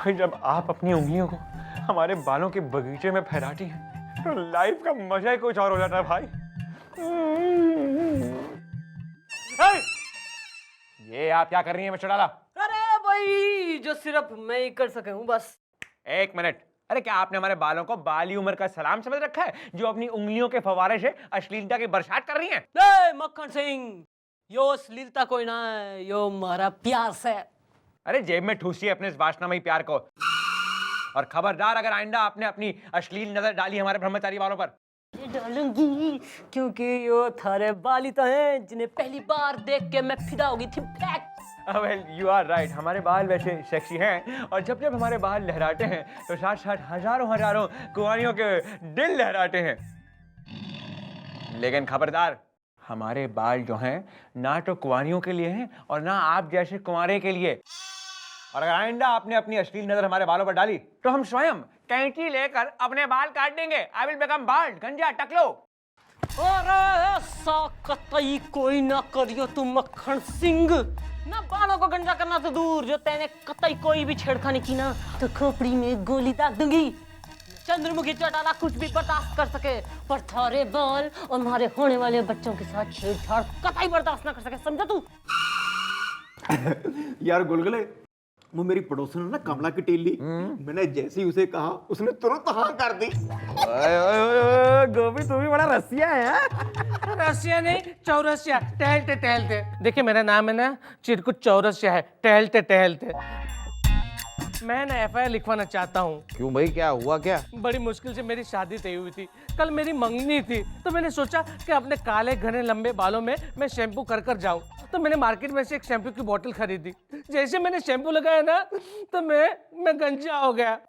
भाई जब आप अपनी उंगलियों को हमारे बालों के बगीचे में फहराती हैं तो लाइफ का मजा ही कुछ और हो जाता है भाई। ये आप क्या कर रही हैं मिस्टर डाला? अरे भाई जो सिर्फ मैं ही कर सके हूँ बस। एक मिनट, अरे क्या आपने हमारे बालों को बाली उम्र का सलाम समझ रखा है जो अपनी उंगलियों के फवारे से अश्लीलता की बरसात कर रही हैं? मक्खन सिंह, यो अश्लीलता कोई ना है, यो हमारा प्यार से। अरे जेब में ठूसिए अपने इस वासनामयी प्यार को, और खबरदार अगर आइंदा आपने अपनी अश्लील नजर डाली हमारे ब्रह्मचारी वालों पर। डालूंगी क्योंकि यो थारे बाली तो हैं जिन्हें पहली बार देख के मैं फिदा हो गई थी। Well, you are right. हमारे बाल वैसे सेक्सी हैं और जब जब हमारे बाल लहराते हैं तो साथ साथ हजारों हजारों कुंवारियों के दिल लहराते हैं। लेकिन खबरदार, हमारे बाल जो हैं ना तो कुंवारियों के लिए हैं और ना आप जैसे कुंवारे के लिए। और अगर आइंदा आपने अपनी अश्लील नजर हमारे बालों पर डाली तो हम स्वयं कैंची लेकर अपने बाल काट देंगे। I will become bald, गंजा टकलो। अरे ऐसा कतई कोई ना करियो तुम मक्खन सिंह। ना बालों को गंजा करना तो दूर, जो तेने कतई कोई भी छेड़खानी की ना तो खोपड़ी में गोली दाग दूंगी। चंद्रमुखी चौटाला कुछ भी बर्दाश्त कर सके पर थारे बाल और हमारे होने वाले बच्चों के साथ छेड़छाड़ कतई बर्दाश्त ना कर सके, समझा तू? यार गुलगुले, वो मेरी पड़ोसन है ना कमला की टेली, मैंने जैसे ही उसे कहा उसने तुरंत हाँ कर दी। गोभी तू भी बड़ा रसिया है। रसिया नहीं, चौरसिया। टहलते टहलते, देखिए मेरा नाम है ना चिरकुट चौरसिया है। टहलते टहलते मैं ना एफआईआर लिखवाना चाहता हूँ। क्यों भाई, क्या हुआ क्या? बड़ी मुश्किल से मेरी शादी तय हुई थी, कल मेरी मंगनी थी, तो मैंने सोचा कि अपने काले घने लंबे बालों में मैं शैम्पू कर कर जाऊं। तो मैंने मार्केट में से एक शैम्पू की बोतल खरीदी। जैसे मैंने शैम्पू लगाया ना तो मैं गंजा हो गया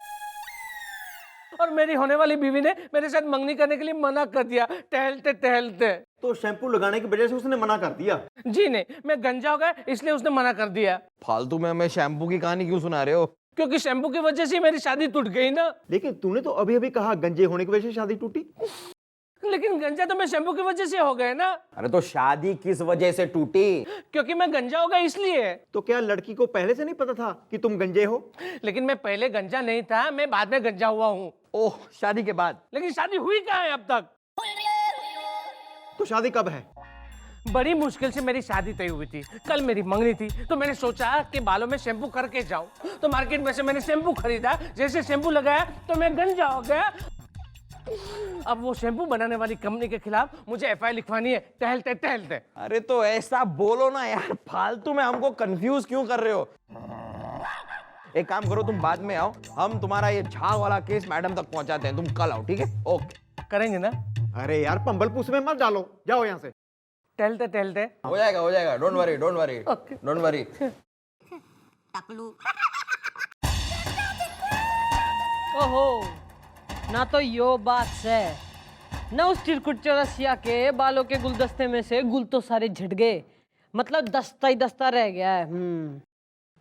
और मेरी होने वाली बीवी ने मेरे साथ मंगनी करने के लिए मना कर दिया टहलते टहलते। तो शैम्पू लगाने की वजह से उसने मना कर दिया? जी नहीं, मैं गंजा हो गया इसलिए उसने मना कर दिया। फालतू में हमें शैम्पू की कहानी क्यों सुना रहे हो? क्योंकि शैम्पू की वजह से मेरी शादी टूट गई ना। लेकिन तूने तो अभी अभी कहा गंजे होने की वजह से शादी टूटी। लेकिन गंजा तो मैं शैम्पू की वजह से हो गया ना। अरे तो शादी किस वजह से टूटी? क्योंकि मैं गंजा हो गया इसलिए। तो क्या लड़की को पहले से नहीं पता था कि तुम गंजे हो? लेकिन मैं पहले गंजा नहीं था, मैं बाद में गंजा हुआ हूँ। ओह, शादी के बाद? लेकिन शादी हुई कहाँ है अब तक? तो शादी कब है? बड़ी मुश्किल से मेरी शादी तय हुई थी, कल मेरी मंगनी थी, तो मैंने सोचा कि बालों में शैम्पू करके जाऊं। तो मार्केट में से मैंने शैम्पू खरीदा, जैसे शैम्पू लगाया तो मैं गंजा हो गया। अब वो शैम्पू बनाने वाली कंपनी के खिलाफ मुझे एफआईआर लिखवानी है टहलते टहलते। अरे तो ऐसा बोलो ना यार, फालतू में हमको कंफ्यूज क्यों कर रहे हो? एक काम करो, तुम बाद में आओ, हम तुम्हारा ये झाग वाला केस मैडम तक पहुंचाते हैं। तुम कल आओ, ठीक है? ओके, करेंगे ना? अरे यार पंबल पूछ में मत डालो, जाओ यहाँ से। टहलते टहलते हो जाएगा। Don't worry don't worry. ओहो, ना तो यो बात है ना उस चिरकुट चौरसिया के बालों के गुलदस्ते में से गुल तो सारे झड़ गए, मतलब दस्ता ही दस्ता रह गया है।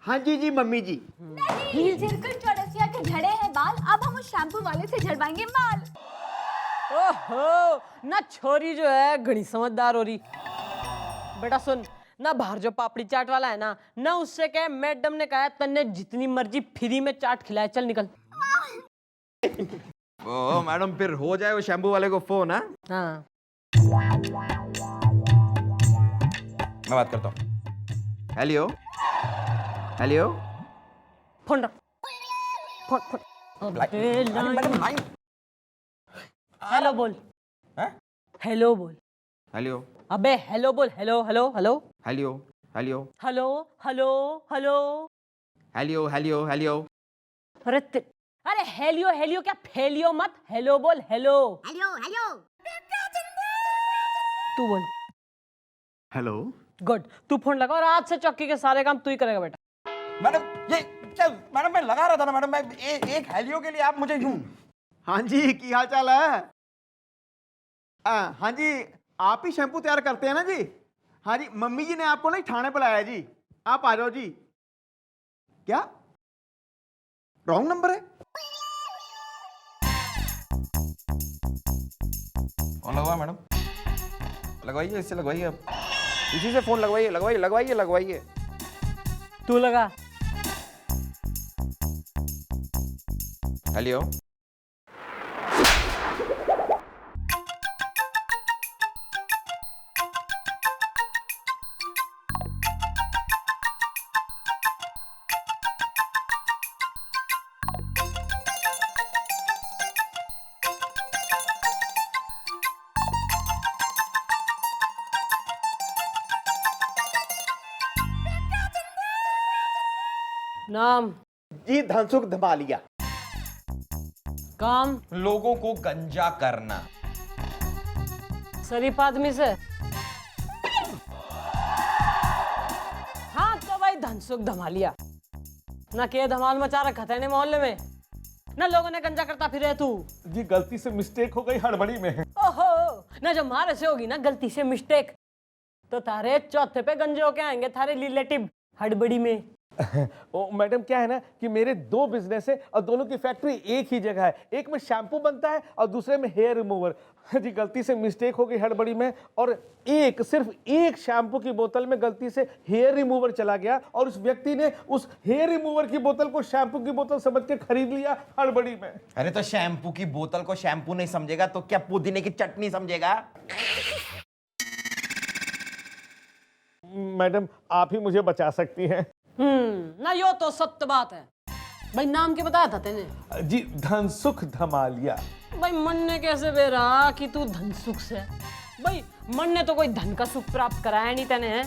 हाँ जी मम्मी जी। नहीं, चिरकुट चौरसिया के झड़े हैं बाल, अब हम उस शैम्पू वाले से झड़वाएंगे बाल। ओहो, ना छोरी जो है घनी समझदार हो रही। बेटा सुन ना, बाहर जो पापड़ी चाट वाला है ना उससे कहे मैडम ने कहा तन्ने जितनी मर्जी फ्री में चाट खिलाए, चल निकल। ओह मैडम, फिर हो जाए वो शैम्पू वाले को फोन। हाँ, मैं बात करता हूँ। हेलो, फोन रख, फोन। हेलो बोल। हेलो बोल। हेलो, अबे हेलो बोल। Hello hello hello hello, hello, hello hello hello hello, hello. अरे हेलियो हेलियो क्या फेलियो मत, हेलो बोल। हेलो हेलो तू बोल। हेलो। गुड, तू फोन लगा और आज से चौकी के सारे काम तू ही करेगा बेटा। मैडम मैं लगा रहा था ना मैडम, मैं एक हेलियो के लिए आप मुझे यूं। हाँ जी, की हाल चाल है? हाँ जी, आप ही शैम्पू तैयार करते हैं ना जी? हाँ जी, मम्मी जी ने आपको नहीं थाने बुलाया जी, आप आ जाओ जी। क्या रॉन्ग नंबर है? फोन लगवा मैडम, लगवाइए, इससे लगवाइए, आप इसी से फोन लगवाइए। तू लगा। हेलो। नाम, जी धनसुख धमालिया। काम, लोगों को गंजा करना। शरीफ आदमी से। हाँ तो भाई धनसुख धमालिया। ना के धमाल मचा रखा था इन्हें मोहल्ले में, ना लोगों ने गंजा करता फिरे तू। जी गलती से मिस्टेक हो गई हड़बड़ी में। ओहो, ना जब मारे से होगी ना गलती से मिस्टेक, तो थारे चौथे पे गंजे होके आएंगे थारे रिलेटिव हड़बड़ी में। ओ मैडम, क्या है ना कि मेरे 2 बिजनेस है और दोनों की फैक्ट्री एक ही जगह है। एक में शैम्पू बनता है और दूसरे में हेयर रिमूवर। जी गलती से मिस्टेक हो गई हड़बड़ी में, और सिर्फ एक शैम्पू की बोतल में गलती से हेयर रिमूवर चला गया, और उस व्यक्ति ने उस हेयर रिमूवर की बोतल को शैम्पू की बोतल समझ के खरीद लिया हड़बड़ी में। अरे तो शैम्पू की बोतल को शैम्पू नहीं समझेगा तो क्या पुदीने की चटनी समझेगा? मैडम आप ही मुझे बचा सकती हैं। ना यो तो सत्य बात है। भाई नाम क्या बताया था तेने? जी धनसुख धमालिया। भाई मन ने कैसे बेरा कि तू धनसुख से? भाई मन ने तो कोई धन का सुख प्राप्त कराया नहीं तेने, है?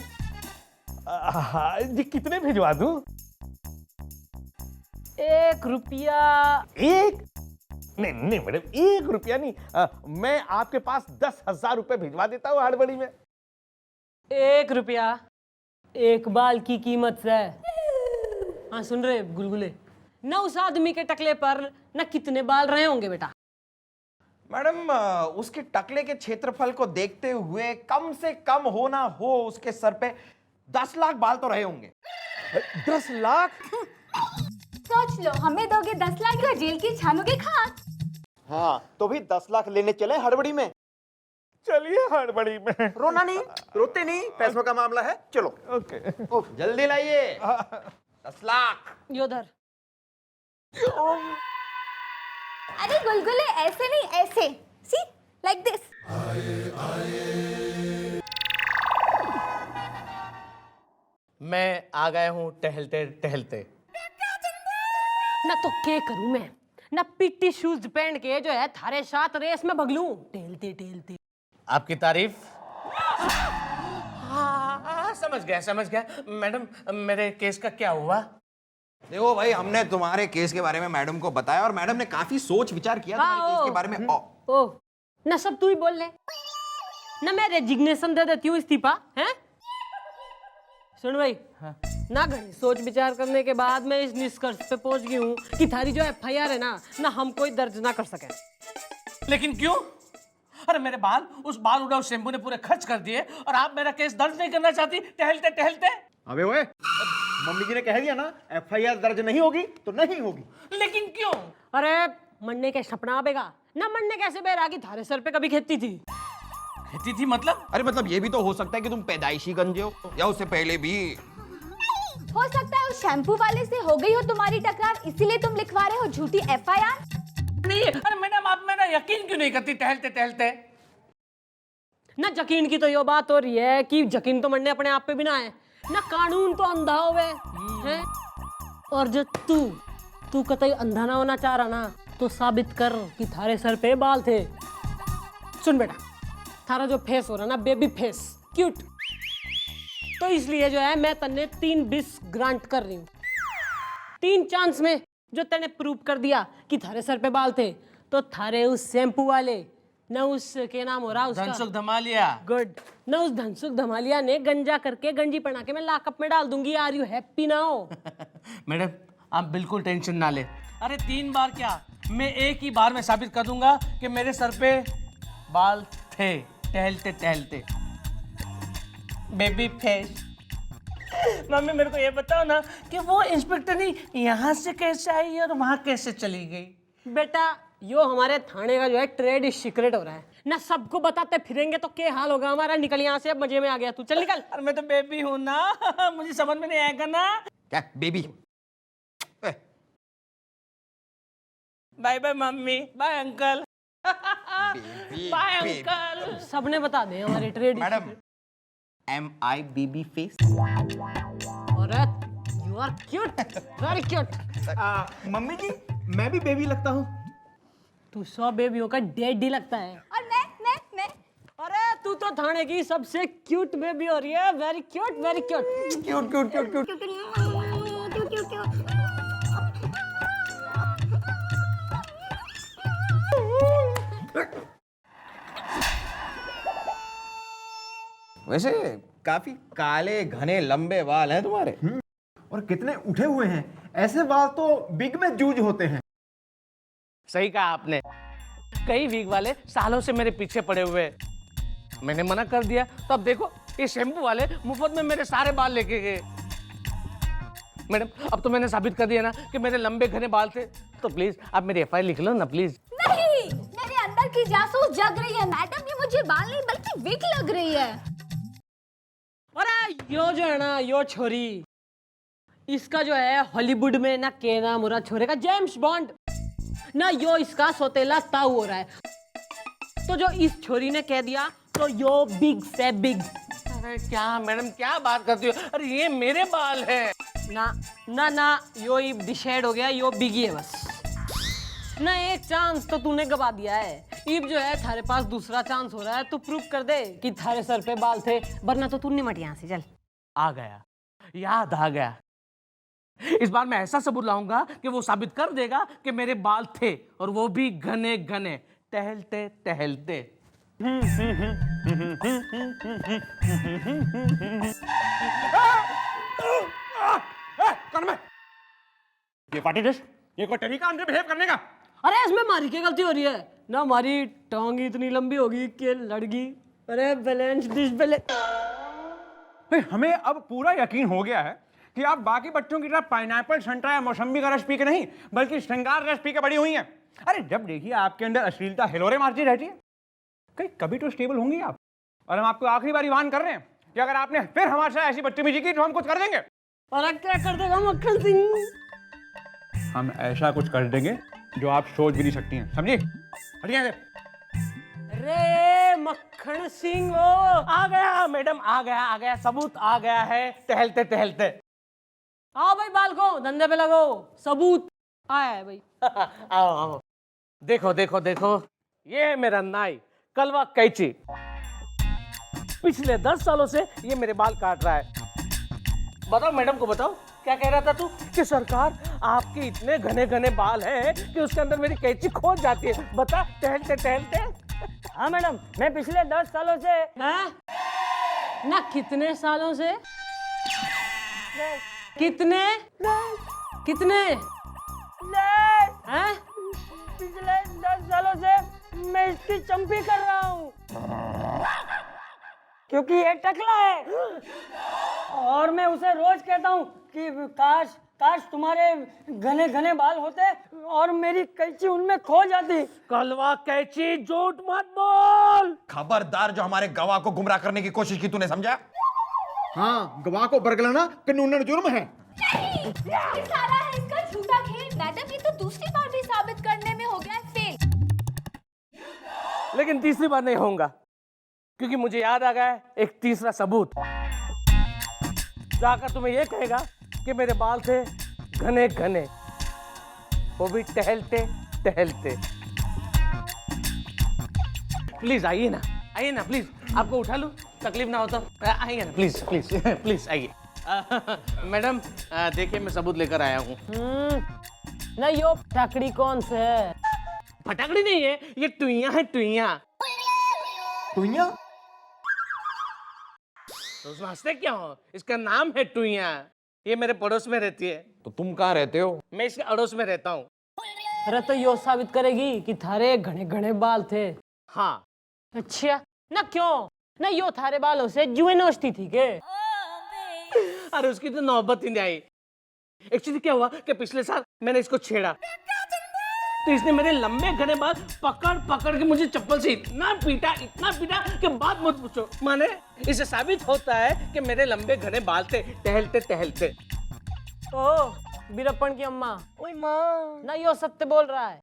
जी कितने भिजवा दूं? 1 रुपया। एक नहीं मैडम, 1 रुपया नहीं। मैं आपके पास 10,000 रुपए भिजवा देता हूँ हड़बड़ी में। 1 रुपया एक बाल की कीमत से। हाँ सुन रहे गुलगुले, न उस आदमी के टकले पर न कितने बाल रहे होंगे बेटा। मैडम उसके टकले के क्षेत्रफल को देखते हुए कम से कम हो ना हो उसके सर पे 10 लाख बाल तो रहे होंगे। 10 लाख? सोच लो, हमें दोगे 10 लाख या जेल की छानोगे खाक। हाँ तो भी 10 लाख लेने चले हड़बड़ी में। चलिए हड़बड़ी में। रोना नहीं, रोते नहीं, पैसों का मामला है, चलो। ओके। जल्दी लाइए 10 लाख। योधर अरे गुलगुले ऐसे नहीं, ऐसे, सी लाइक दिस। मैं आ गया हूँ टहलते टहलते। ना तो क्या करूं मैं, ना पीटी शूज पहन के जो है थारे साथ रेस में भगलूं टहलते टहलते। आपकी तारीफ। समझ गया। मैडम मेरे केस का क्या हुआ? देखो भाई, हमने तुम्हारे केस के बारे में मैडम को बताया और मैडम ने काफी सोच विचार किया तुम्हारे केस के बारे में। ओ ना सब तू ही बोल ले ना, मैं रेजिग्नेशन दे देती हूँ, इस्तीफा है। सुन भाई, हाँ। ना घनी सोच विचार करने के बाद मैं इस निष्कर्ष पे पहुंच गई हूँ कि थारी जो FIR है ना हम कोई दर्ज ना कर सके। लेकिन क्यों? अरे मेरे बाल उस बाल उड़ाऊ शैम्पू ने पूरे खर्च कर दिए और आप मेरा केस दर्ज नहीं करना चाहती टहलते टहलते? अबे ओए, मम्मी जी ने कह दिया ना FIR दर्ज नहीं होगी तो नहीं होगी। लेकिन क्यों? अरे मरने के सपना आवेगा ना, मरने कैसे बेरा की थारे सर पे कभी खेती थी? खेती थी मतलब? अरे मतलब ये भी तो हो सकता है कि तुम पैदाइशी गंजे हो या उससे पहले भी। हो सकता है उस शैम्पू वाले से हो गई हो तुम्हारी टकरार, इसीलिए तुम लिखवा रहे हो झूठी FIR। नहीं, अरे मैडम आप मेरा यकीन क्यों नहीं करती टहलते टहलते? ना यकीन की तो यो बात हो रही है कि यकीन तो मरने अपने आप पे भी ना है ना, कानून तो अंधा होवे है। और जो तू कतई अंधा ना होना चाह रहा ना, तो साबित कर कि थारे सर पे बाल थे। सुन बेटा, थारा जो फेस हो रहा ना बेबी फेस क्यूट, तो इसलिए जो है मैं तन्ने 3 विश ग्रांट कर रही हूँ। 3 चांस में जो तने प्रूव कर दिया कि थारे सर पे बाल थे, तो थारे उस शैम्पू वाले न उस के नाम हो रहा उसका धनसुख धमालिया। गुड, न उस धनसुख धमालिया ने गंजा करके गंजी पहना के मैं लॉकअप में डाल दूंगी। Are you happy now? Madam आप बिल्कुल टेंशन ना ले। अरे 3 बार क्या, मैं एक ही बार में साबित कर दूंगा कि मेरे सर पे बाल थे टहलते टहलते। Baby face. मम्मी मेरे को ये बताओ ना कि वो इंस्पेक्टर ने यहाँ से कैसे आई और वहाँ कैसे चली गई? बेटा यो हमारे थाने का जो है ट्रेड सीक्रेट हो रहा है ना, सबको बताते फिरेंगे तो क्या हाल होगा हमारा। निकल यहाँ से, अब मजे में आ गया तू, चल निकल। अरे मैं तो बेबी हूँ ना, मुझे समझ में नहीं आएगा ना। क्या baby? Bye bye mummy, bye uncle, bye uncle. सबने बता दे हमारे ट्रेड। Madam, MIBB face. औरत, you are cute, very cute. Mummy जी मैं भी बेबी लगता हूँ। तू 100 बेबियों का डैडी लगता है। और मैं अरे तू तो थाने की सबसे क्यूट बेबी हो रही है। Very cute, very cute. Cute cute cute cute. वैसे काफी काले घने लंबे बाल हैं तुम्हारे। और कितने उठे हुए हैं, ऐसे बाल तो बिग में जूझ होते हैं। सही कहा आपने, कई वीक वाले सालों से मेरे पीछे पड़े हुए हैं। मैंने मना कर दिया, तो अब देखो ये शैम्पू वाले मुफ्त में मेरे सारे बाल लेके गए। मैडम, अब तो मैंने साबित कर दिया ना कि मेरे लंबे घने बाल थे, तो प्लीज आप मेरी FIR लिख लो ना प्लीज। नहीं, मेरे अंदर की जासूस जग रही है मैडम। ये मुझे बाल नहीं बल्कि विग लग रही है। अरे यो जो है ना, यो छोरी, इसका जो है हॉलीवुड में ना के नाम हो रहा छोरे का जेम्स बॉन्ड, ना यो इसका सोतेला ताऊ हो रहा है। तो जो इस छोरी ने कह दिया तो यो बिग से बिग। अरे क्या मैडम, क्या बात करती हो? अरे ये मेरे बाल हैं। ना ना ना, यो ही डिसाइड हो गया, यो बिगी है बस ना। एक चांस तो तूने गवा दिया है, इब जो है थारे पास दूसरा चांस हो रहा है। तू प्रूव कर दे कि थारे सर पे बाल थे, वरना तो तू निमट यहाँ से। चल आ गया, याद आ गया। इस बार मैं ऐसा सबूत लाऊंगा कि वो साबित कर देगा कि मेरे बाल थे, और वो भी घने घने, टहलते टहलते। कौन मैं? ये पार्टी ड्रेस, ये कोई तरीका अंदर बिहेव करने का? अरे इसमें हमारी क्या गलती हो रही है ना? हमारी टांग इतनी लंबी होगी कि लड़की। अरे बैलेंस डिसबैलेंस। हमें अब पूरा यकीन हो गया है कि आप बाकी बच्चों की तरह पाइनएप्पल, संतरा या मौसम्बी का रस पी के नहीं, बल्कि श्रृंगार रस पी के बड़ी हुई हैं। अरे जब देखिए आपके अंदर अश्लीलता हिलोरे मारती रहती है, कभी तो स्टेबल होंगी आप। और हम आपको आखिरी बार वार्न कर रहे हैं कि अगर आपने फिर हमारे साथ ऐसी बदतमीजी की तो हम कुछ कर देंगे। और अब क्या कर देगा मक्खन सिंह? हम ऐसा कुछ कर देंगे जो आप सोच भी नहीं सकती हैं, समझी? हटिए यहाँ से। अरे मक्खन सिंह ओ, आ गया मैडम, आ गया, सबूत आ गया है, टहलते टहलते। आओ भाई बाल को धंधे पे लगो, सबूत आया है भाई। आओ आओ, देखो देखो देखो, ये है मेरा नाई कलवा कैची। पिछले 10 सालों से ये मेरे बाल काट रहा है। बताओ मैडम को, बताओ क्या कह रहा था तू? कि सरकार आपके इतने घने घने बाल हैं कि उसके अंदर मेरी कैंची खोज जाती है। बता, टहलते टहलते। हाँ मैडम, मैं पिछले 10 सालों से। हैं? ना कितने सालों से? कितने कितने हैं? पिछले 10 सालों से मैं इसकी चंपी कर रहा हूँ, क्योंकि ये टकला है। और मैं उसे रोज कहता हूँ कि काश काश तुम्हारे घने घने बाल होते और मेरी कैंची उनमें खो जाती। कलवा कैंची, झूठ मत बोल। खबरदार, जो हमारे गवाह को गुमराह करने की कोशिश की, तूने समझा? हाँ, गवाह को बरगलाना कानूनन जुर्म है। नहीं, ये सारा है इसका झूठा खेल। मैडम ये तो दूसरी बार भी साबित करने में हो गया है फेल। लेकिन तीसरी बार नहीं होऊंगा, क्योंकि मुझे याद आ गया है एक तीसरा सबूत। जाकर तुम्हें यह कहेगा कि मेरे बाल थे घने घने, वो भी टहलते टहलते। प्लीज आइए ना प्लीज, आपको उठा लूं, तकलीफ ना हो तो। आइए ना प्लीज प्लीज प्लीज आइए। मैडम देखिए, मैं सबूत लेकर आया हूँ। ना यो टकड़ी कौन से है? फटाकड़ी नहीं है, ये टुइयां है, टुइयां। टुइयां? तो उसमें हंसते क्या हो? इसका नाम है टुइयां। ये मेरे पड़ोस में रहती है। तो तुम कहाँ रहते हो? मैं इसके अड़ोस में रहता हूँ। अरे तो यो साबित करेगी कि थारे घने घने बाल थे। हाँ। अच्छा ना, क्यों ना यो थारे बालों से जुए नोचती थी के? अरे उसकी तो नौबत ही नहीं आई। एक्चुअली क्या हुआ कि पिछले साल मैंने इसको छेड़ा, तो इसने मेरे लंबे घने बाल पकड़ पकड़ के मुझे चप्पल से इतना पीटा कि बात मत पूछो। माने इससे साबित होता है कि मेरे लंबे घने बाल थे टहलते टहलते। ओ बीरप्पन की अम्मा, ओए माँ ना, यो सत्य बोल रहा है।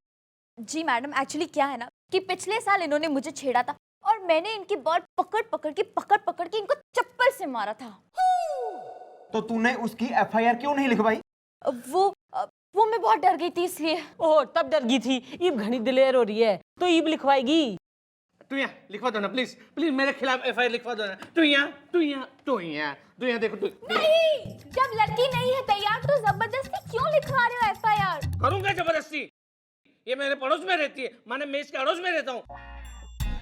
जी मैडम, एक्चुअली क्या है ना कि पिछले साल इन्होंने मुझे छेड़ा था और मैंने इनकी बॉल पकड़ पकड़ के इनको चप्पल से मारा था। तो तूने उसकी एफआईआर क्यों नहीं लिखवाई? वो मैं बहुत डर गई थी इसलिए। ओह, तब डर गई थी। ईब घनी दिलेर हो रही है तो ईब लिखवाएगी। तू यहाँ लिखवा दो ना प्लीज, प्लीज मेरे खिलाफ एफआईआर लिखवा दो ना। तू यहाँ देखो तू। नहीं, जब लड़की नहीं है तैयार तो जबरदस्ती क्यों लिखवा रहे हो एफआईआर? करूंगा जबरदस्ती, ये मेरे पड़ोस में रहती है, माने मैं इसके अड़ोस में रहता हूँ।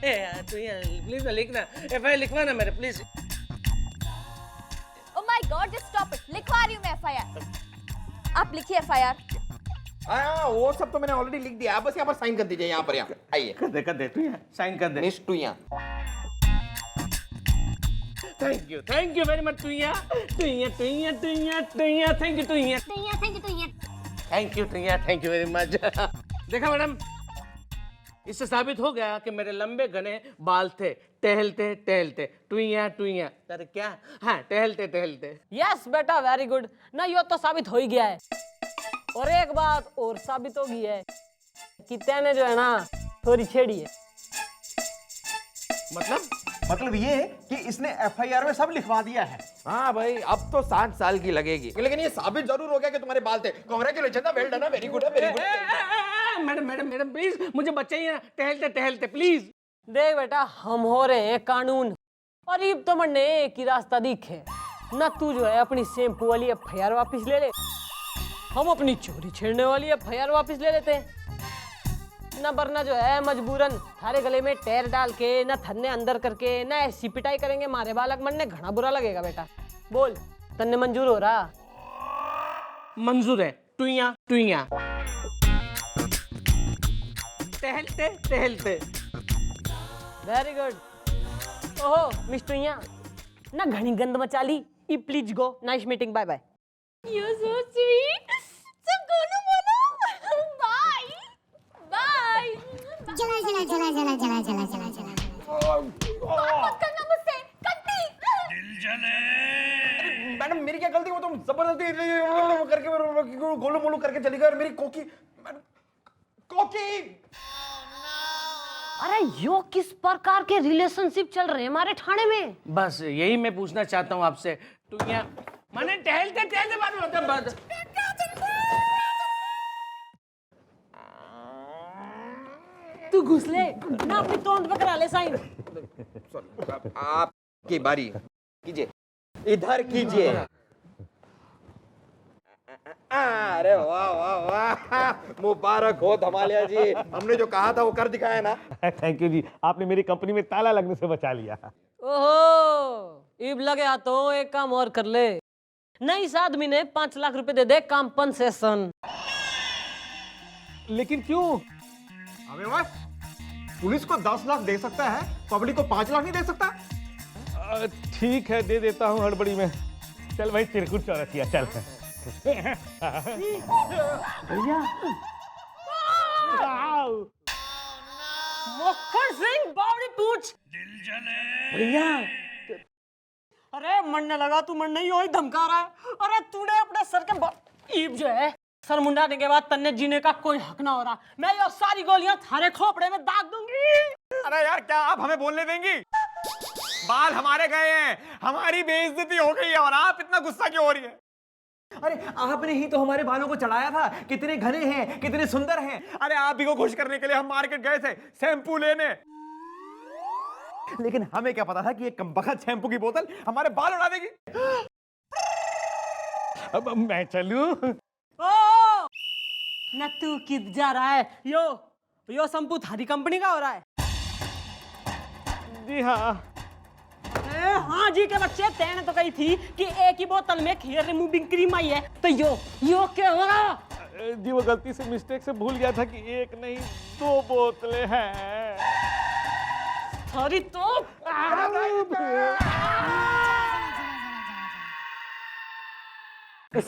ए यार तू यहाँ प्लीज ना लिखना, एफआईआर लिखवाना मेरे please. Oh my God, just stop it. लिखवा रही हूँ मैं एफआईआर। आप लिखिए एफआईआर। हाँ, वो सब तो मैंने ऑलरेडी लिख दिया, आप बस यहाँ पर साइन कर दीजिए। यहाँ पर यहाँ आइए, कर दे तू यहाँ साइन कर दे। मिस टू यहाँ। Thank you very much. तू यहाँ थैंक यू वेरी मच। देखा मैडम, इससे साबित हो गया कि मेरे लंबे घने बाल थे टहलते टुइया तेरे क्या, हाँ टहलते। यस बेटा, वेरी गुड ना। यो तो साबित हो ही गया है। और एक बात और साबित हो गई है कि तेने जो है ना थोड़ी छेड़ी है। मतलब ये कि इसने एफआईआर में सब लिखवा दिया है। हाँ भाई, अब तो 7 साल की लगेगी, लेकिन ये साबित जरूर हो गया कि तुम्हारे बाल थे। Congratulation, well done, very good है, वेरी गुड। मैडम प्लीज मुझे बचाइए ना, टहलते प्लीज। देख बेटा, हम हो रहे हैं कानून और ये तो मैंने एक ही रास्ता दिखे ना। तू जो है अपनी शैम्पू वाली एफआईआर वापस ले ले, हम अपनी चोरी छेड़ने वाली एफआईआर वापस ले लेते हैं ना। वरना जो है मजबूरन थारे गले में टेर डाल के ना थन्ने अंदर करके ना ऐसी पिटाई करेंगे मारे बालक मन ने, घना बुरा लगेगा बेटा। बोल, तन्ने मंजूर हो रहा? मंजूर है। टुइया टहलते। Very good. ओहो मिस टुइया ना, घनी गंद मचा ली। ई please go, nice meeting, bye bye. You're so sweet. सब गोलू बोलो। Bye. चला मत करना मुझसे, कट्टी। मैडम मेरी क्या गलती, वो तुम जबरदस्ती करके गोलू मोलू करके चली गई और मेरी कोकी। अरे यो किस प्रकार के रिलेशनशिप चल रहे हैं हमारे थाने में? बस यही मैं पूछना चाहता हूँ आपसे। टुइया माने टहलते बात होता बस। तू घुस ले ना, अपनी तोंद पे करा ले साइन। आपकी बारी, कीजिए, इधर कीजिए। अरे वाह, मुबारक हो धमालिया जी, हमने जो कहा था वो कर दिखाया ना। थैंक यू जी, आपने मेरी कंपनी में ताला लगने से बचा लिया। ओहो, इब लगे हाथों, एक काम और कर ले ना। इस आदमी ने 5 लाख रुपए दे दे कॉम्पनसेशन। लेकिन क्यों? अबे वाह, पुलिस को 10 लाख दे सकता है, पब्लिक को 5 लाख नहीं दे सकता? ठीक है, दे देता हूँ हड़बड़ी में। चल भाई चिरकुट चौरसिया, चल। भैया मक्खन सिंह बावड़ी पूछ। भैया अरे मरने लगा तू, मरने ही धमका रहा है। अरे तूने अपने सर के ईब जो है सर मुंडाने के बाद तन्ने जीने का कोई हक ना हो रहा। मैं ये सारी गोलियां थारे खोपड़े में दाग दूंगी। अरे यार, क्या आप हमें बोलने देंगी? बाल हमारे गए हैं, हमारी बेइज्जती हो गई है और आप इतना गुस्सा क्यों हो रही है? अरे आपने ही तो हमारे बालों को चढ़ाया था, कितने घने हैं, कितने सुंदर हैं। अरे आप ही को खुश करने के लिए हम मार्केट गए थे शैम्पू लेने, लेकिन हमें क्या पता था कि ये कमबख्त शैम्पू की बोतल हमारे बाल उड़ा देगी। अब मैं चलूं? ओ न तू किध जा रहा है? यो शैम्पू थारी कंपनी का हो रहा है? जी हाँ। हाँ जी के बच्चे, तेने तो कही थी कि एक ही बोतल में हेयर रिमूविंग क्रीम आई है, तो यो क्या हो रहा? जी वो गलती से मिस्टेक से भूल गया था कि एक नहीं 2 बोतलें हैं। थारी तो